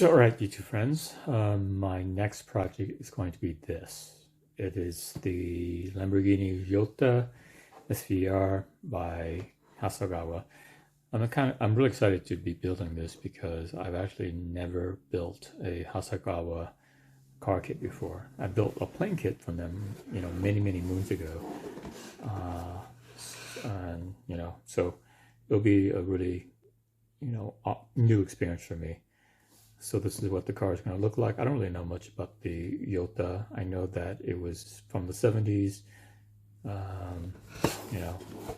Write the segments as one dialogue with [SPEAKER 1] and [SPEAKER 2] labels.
[SPEAKER 1] So, all right, YouTube friends, my next project is going to be this. It is the Lamborghini Jota SVR by Hasegawa. I'm really excited to be building this because I've actually never built a Hasegawa car kit before. I built a plane kit from them, many moons ago, and so it'll be a really, new experience for me. So this is what the car is going to look like. I don't really know much about the Jota. I know that it was from the 70s,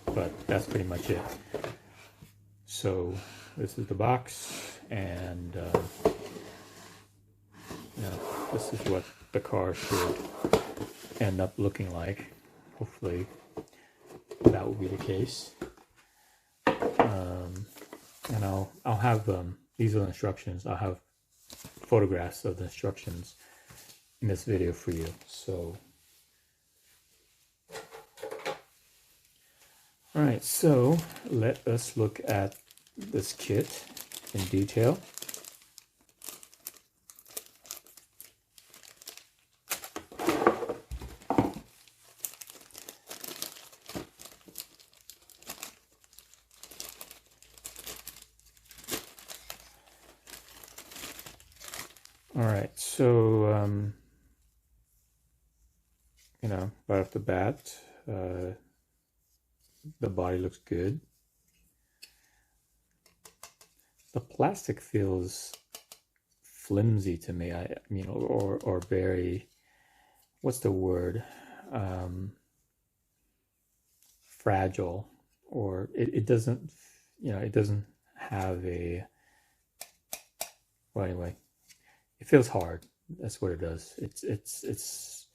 [SPEAKER 1] but that's pretty much it. So this is the box, and this is what the car should end up looking like. Hopefully that will be the case. And I'll have these are the instructions. I'll have photographs of the instructions in this video for you. So, all right, so let us look at this kit in detail. All right, so, right off the bat, the body looks good. The plastic feels flimsy to me, or very, what's the word? Fragile, or it doesn't, it doesn't have a, well, anyway. It feels hard. That's what it does. It's.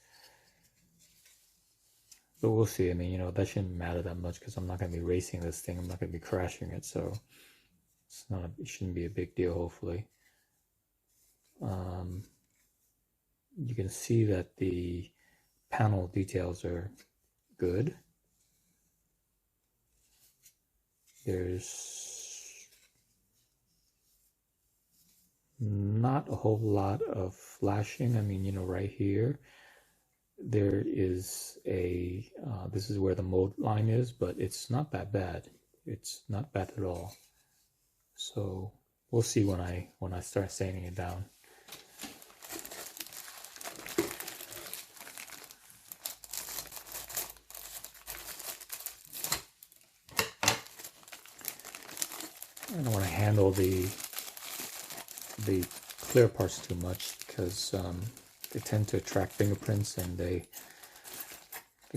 [SPEAKER 1] But we'll see. I mean, that shouldn't matter that much because I'm not going to be racing this thing. I'm not going to be crashing it, so it shouldn't be a big deal. Hopefully, you can see that the panel details are good. There's not a whole lot of flashing. I mean, right here, there is a, this is where the mode line is, but it's not that bad. It's not bad at all. So we'll see when I start sanding it down. I don't want to handle the clear parts too much because they tend to attract fingerprints and they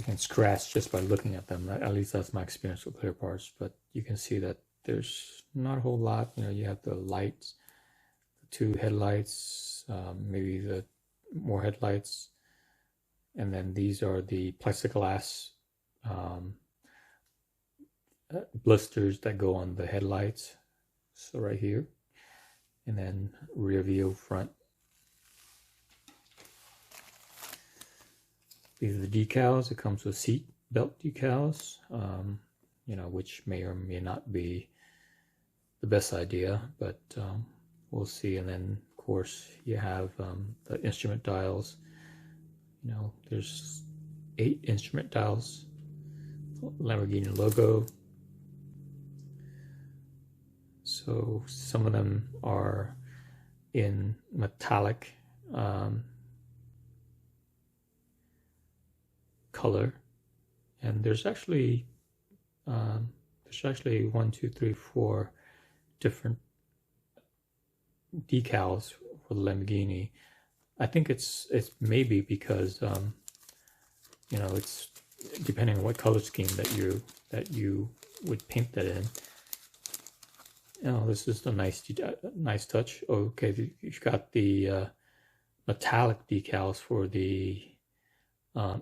[SPEAKER 1] can scratch just by looking at them. At least that's my experience with clear parts. But you can see that there's not a whole lot. You have the lights, the two headlights, maybe the more headlights, and then these are the plexiglass blisters that go on the headlights. So right here. And then rear view, front. These are the decals. It comes with seat belt decals, which may or may not be the best idea, but we'll see. And then, of course, you have the instrument dials. There's 8 instrument dials, Lamborghini logo. So some of them are in metallic color, and there's actually 1, 2, 3, 4 different decals for the Lamborghini. I think it's maybe because it's depending on what color scheme that you would paint that in. This is a nice touch. Okay, you've got the metallic decals for the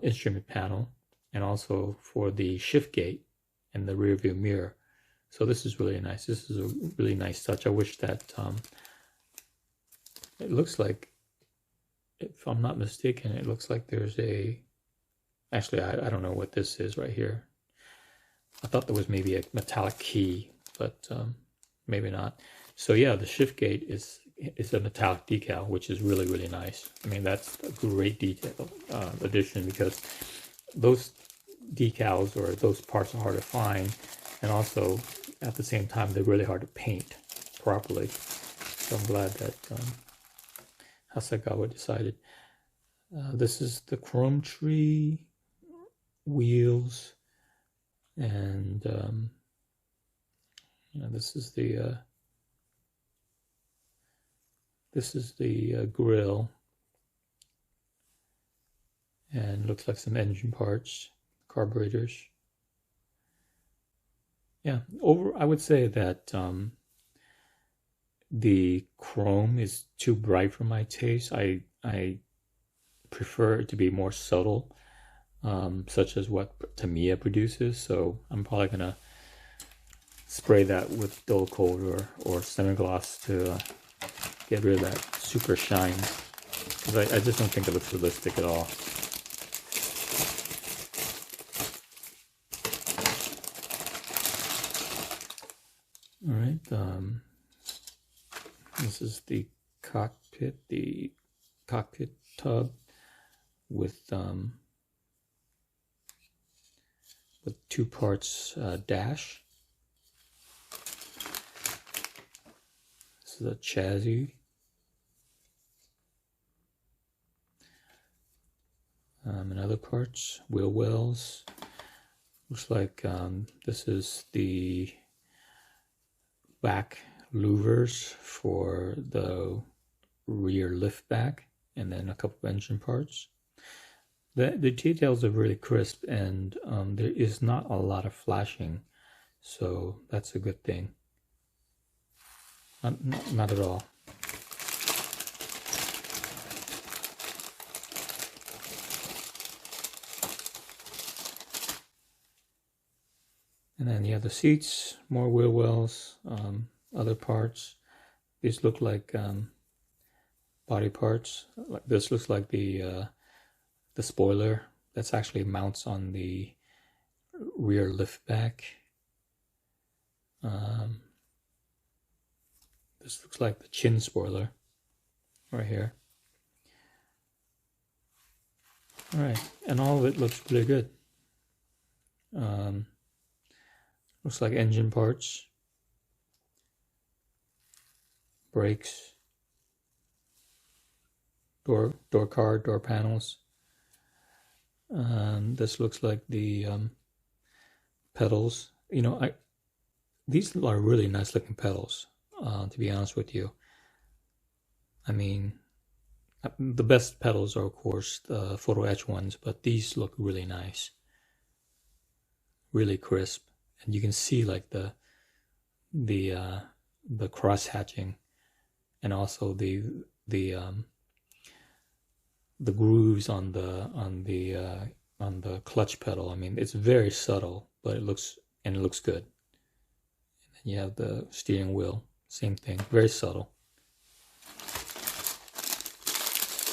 [SPEAKER 1] instrument panel and also for the shift gate and the rear view mirror. So this is really nice. This is a really nice touch. I wish that it looks like, if I'm not mistaken, it looks like there's a, actually I don't know what this is right here. I thought there was maybe a metallic key, but maybe not. So yeah, the shift gate it's a metallic decal, which is really, really nice. I mean, that's a great detail addition, because those decals or those parts are hard to find, and also at the same time they're really hard to paint properly. So I'm glad that Hasegawa decided. This is the chrome tree wheels, and this is the grill, and looks like some engine parts, carburetors. Yeah, I would say that the chrome is too bright for my taste. I prefer it to be more subtle, such as what Tamiya produces. So I'm probably gonna spray that with dull coat or semi-gloss to get rid of that super shine, because I just don't think it looks realistic at all. All right, this is the cockpit tub with 2 parts dash. This is a chassis. And other parts, wheel wells. Looks like this is the back louvers for the rear lift back, and then a couple of engine parts. The details are really crisp, and there is not a lot of flashing, so that's a good thing. Not at all. And then you have the seats, more wheel wells, other parts. These look like body parts. This looks like the spoiler. That's actually mounts on the rear lift back. This looks like the chin spoiler right here. All right, and all of it looks pretty good. Looks like engine parts, brakes, door card, door panels. This looks like the pedals. These are really nice looking pedals, to be honest with you. I mean, the best pedals are of course the photo etch ones, but these look really nice, really crisp. And you can see like the cross hatching, and also the grooves on the clutch pedal. I mean, it's very subtle, but it looks good. And then you have the steering wheel, same thing, very subtle.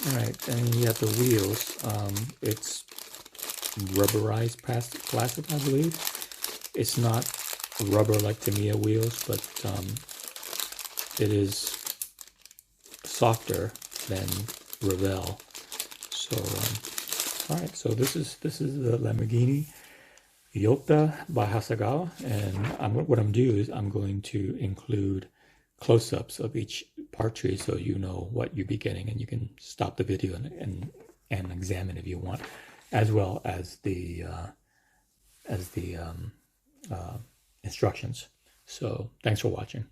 [SPEAKER 1] All right, and you have the wheels. It's rubberized plastic, I believe. It's not rubber like Tamiya wheels, but it is softer than Revell. So, all right. So this is the Lamborghini Jota by Hasegawa, and what I'm doing is I'm going to include close-ups of each part tree, so you know what you'll be getting, and you can stop the video and examine if you want, as well as the instructions. So thanks for watching.